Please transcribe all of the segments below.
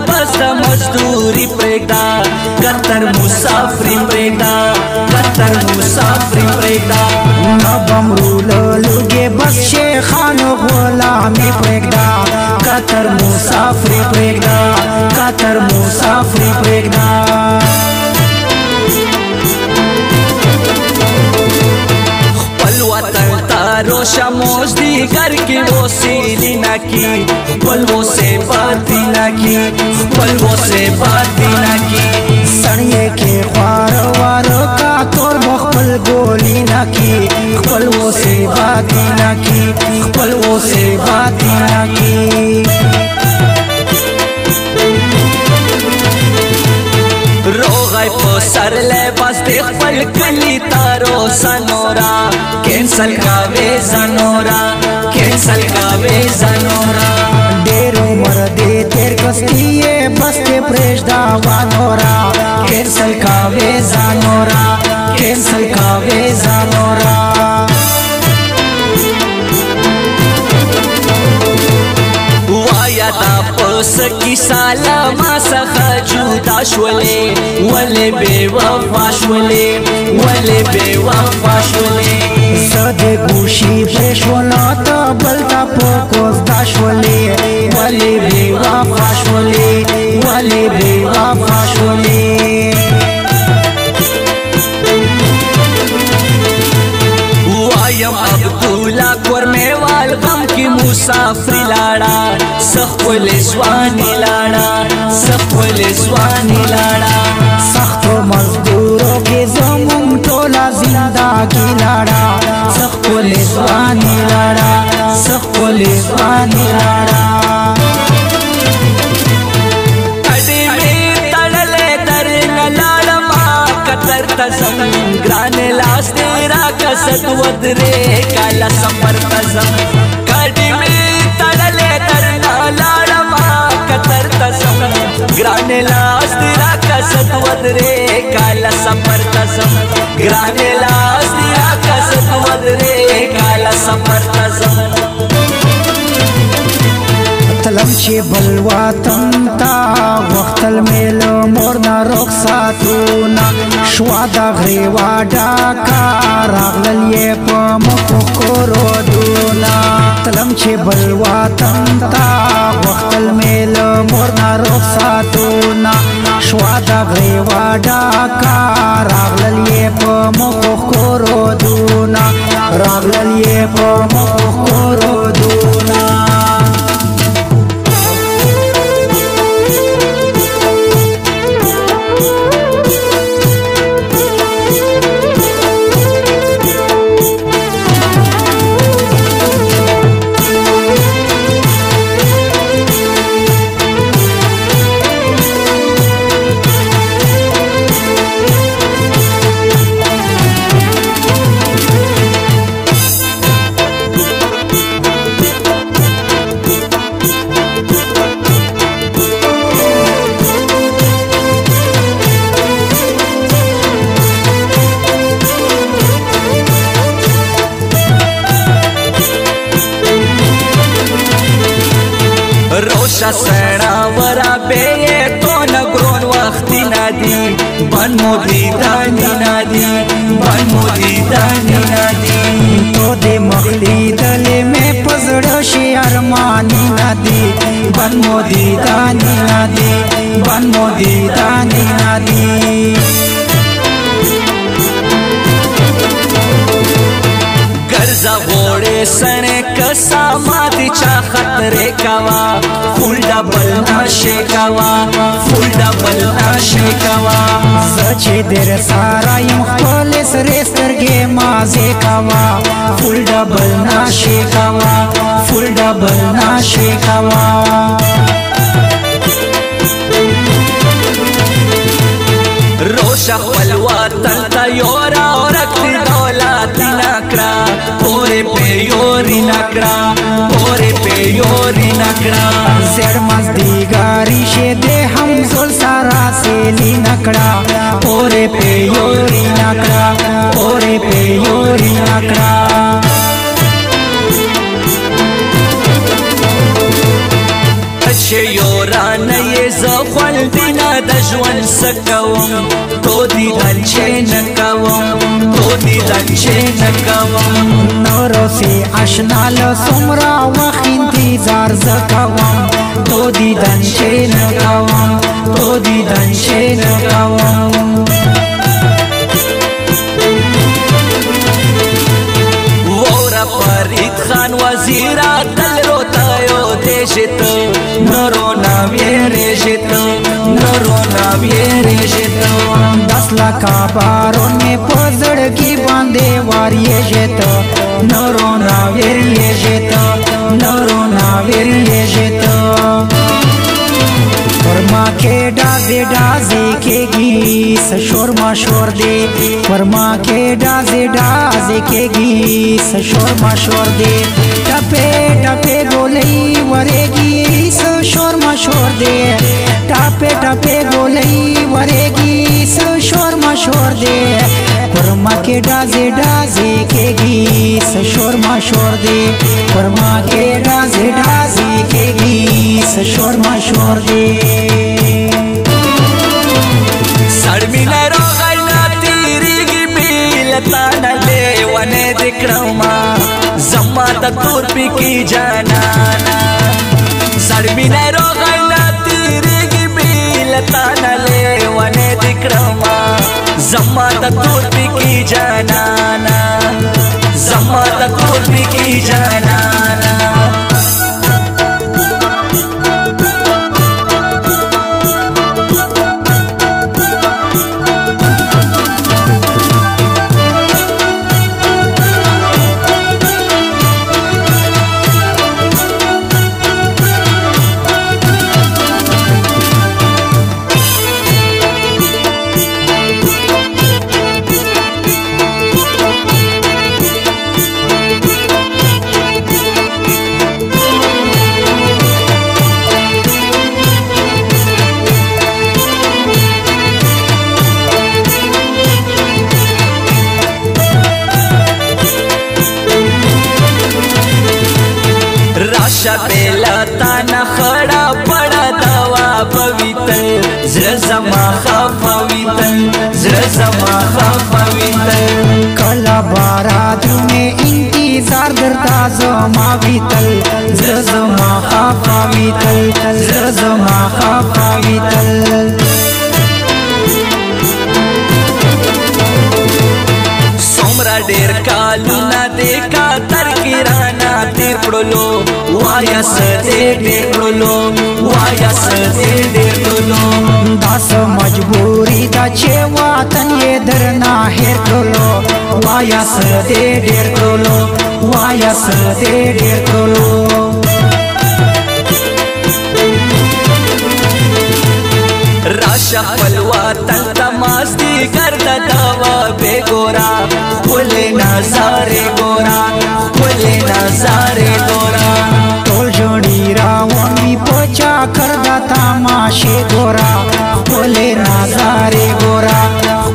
بس د مزدوري پرېږده کتر مسافري پرېږده کتر مسافري پرېږده نه بمرو له لوږې بس شیخانو غلامي پرېږده کتر مسافري پرېږده کتر مسافري پرېږده روشا موزدی گھر کی وہ سیلی نہ کی پلووں سے باتی نہ کی پلووں سے باتی نہ کی سڑیے کے خوار وارو کا تور مخبل گولی نہ کی پلووں سے باتی نہ کی پلووں سے باتی نہ کی روغای په سر لباس د خپل کلی تارو سنورا کینسل کاوه زنورا کینسل کاوه زنورا ډېر عمر دې تیر کستیه بس ته پرېږده وانورا کینسل کاوه زنورا کینسل کاوه زنورا وایا دا پس کی سالا ما څخه جدا شولې ولې بې وفا شولې ولې بې وفا شولې زه د ګوشي پرېښوله ته بل ته په کوزده شولې ولې بې وفا شولې ولې بې وفا شولې وایم عبدالله کورمیوال غم کی مسافری لاړه سخپل ځواني لاړه سخپل ځواني لاړه سختو مزدورو کې زموږ ټوله زندګي لاړه سخپل ځواني لاړه سخپل ځواني لاړه اډې مې تړلې درنه لاړمه کتر ته ځم ګرانې لاس دې راکست ودرې کاله سفر ته ځم کډې مې تړلې درنه لاړمه کتر ته ځم ګرانې لاس دې راکست ودرې کاله سفر ته ځم ګرانې لاس دې راکست ودرې کاله سفر ته ځم تلم چې بل وطن ته غوښتل مې له مور نه رخصتونه شوه د غریوا ډاکه راغلل یې په مخو کورودونه تلم چې بل وطن ته غوښتل مې له مور نه رخصتونه شوه د غریوا ډاکه راغلل یې په مخو کورودونه راغلل یې په مخو کورودونه روشا سڑا ورا بے تو نگرون وقتی نادی بن مودی دانی نادی بن مودی دانی نادی تو دے مخلی دلے میں پزڑشی ارمانی نادی بن مودی دانی نادی بن مودی دانی نادی گرزا غوڑے سنے کسا ماتی چا خطرے کوا فول ڈبل ناشے کوا فول ڈبل ناشے کوا سچے در سارا یم خپل سرې سترګې مازې کوا فول ډبل ناشې کوا فول ډبل ناشې کوا روشا خپل وطن تا یورا ورکتی دولت نکړه پورې په یوري نکړه پورې په یوري نکړه زړ مزدګاری شه دې هم زول سارا سیلی نکړه پورې په یوري نکړه پورې په یوري نکړه چې یوران یې زخوال دینا دجوان سکوم تو دیدن چه نکوم تو دیدن چه نکوم نورو سی اشنا لسمرا وقت انتظار زکوم تو دیدن چه نکوم تو دیدن چه نکوم فرید خان وزیرا دل روتایو دیشت نرونا ویریشت نرونا ویریشت 10 لکھا بارون میں پزڑکی باندے واریشت نرونا ویریشت نرونا ویریشت ورما کے ڈازے کے گی سشور مشور دے ورما کے ڈازے کے گی سشور مشور دے ٹپے ٹپے گولئی ورے گی سشور مشور دے ٹپے ٹپے گولئی ورے گی سشور مشور دے ورما کے ڈازے کے گی سشور مشور دے ورما کے ڈازے کے گی سشور مشور دے سڑمینا روغینا تیریگی بیلتانا لیوانے دکڑما زما تا تور پی کی جانانا سڑمینا روغینا تیریگی بیلتانا لیوانے دکڑما زما تا تور پی کی جانانا زما تا تور پی کی جانانا شپیلا تانا خڑا پڑا دوا پویتل زر زما خفویتل زر زما خفویتل کلا بارات میں انتظار درتا زما ویتل زر زما خفویتل زر زما خفویتل سمرا ډیر کالونا دیکا تر کرانا تیر پڑلو وایا سدے ډیر پڑلو وایا سدے ډیر پڑلو داس مجبوری دا چه وطن یہ درنا ہیر کرلو وایا سدے ډیر پڑلو وایا سدے ډیر پڑلو راشا خپلواتن تماس دی گرد دوا بے گورا کھلے نظارے گورا کھلے نظارے گورا ٹول جوڑی راون بھی پوچا کردہ تماشے گورا کھلے نظارے گورا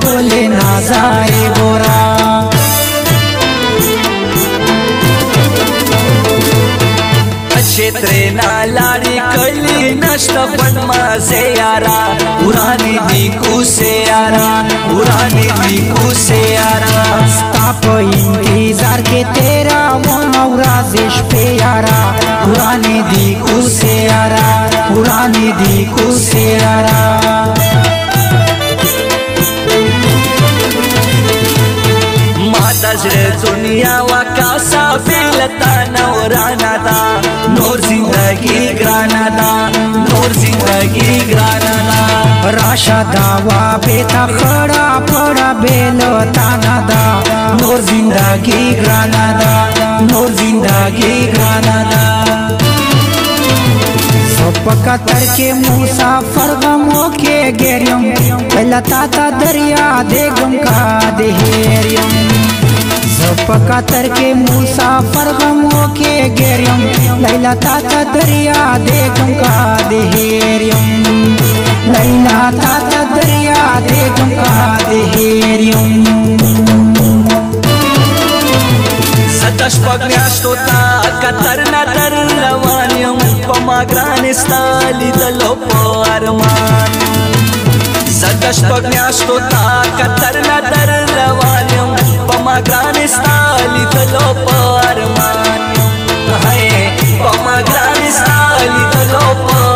کھلے نظارے گورا چھترے نالاڑی کلی نشت پن مازے یارا ورانی دی کو سے یارا ورانی دی کو سے یارا ستاپ انتظار کے تیرا وہ نورازش پہ یارا ورانی دی کو سے یارا ورانی دی کو سے یارا زر دنیا وکاسا بیلتا نورانا دا نور زندگی گرانا دا نور زندگی گرانا دا راشا داوا بیتا خڑا پڑا بیلتا ندا نور زندگی گرانا دا نور زندگی گرانا دا پکتر کے مسافر غموں کے گیریم پہلتا تا دریا دے گم کا دہیریم پکتر کے مسافر غموں کے گیریم لیلا تا تا دریا دے گم کا دہیریم لیلا تا تا دریا دے گم کا دہیریم ستش پگمیاشتو تا کتر ندر روانیم پما ګران استالی دلو په ارمان زدش پک میاشتو تا کتر ندر روانیم پما ګران استالی دلو په ارمان پما ګران استالی دلو په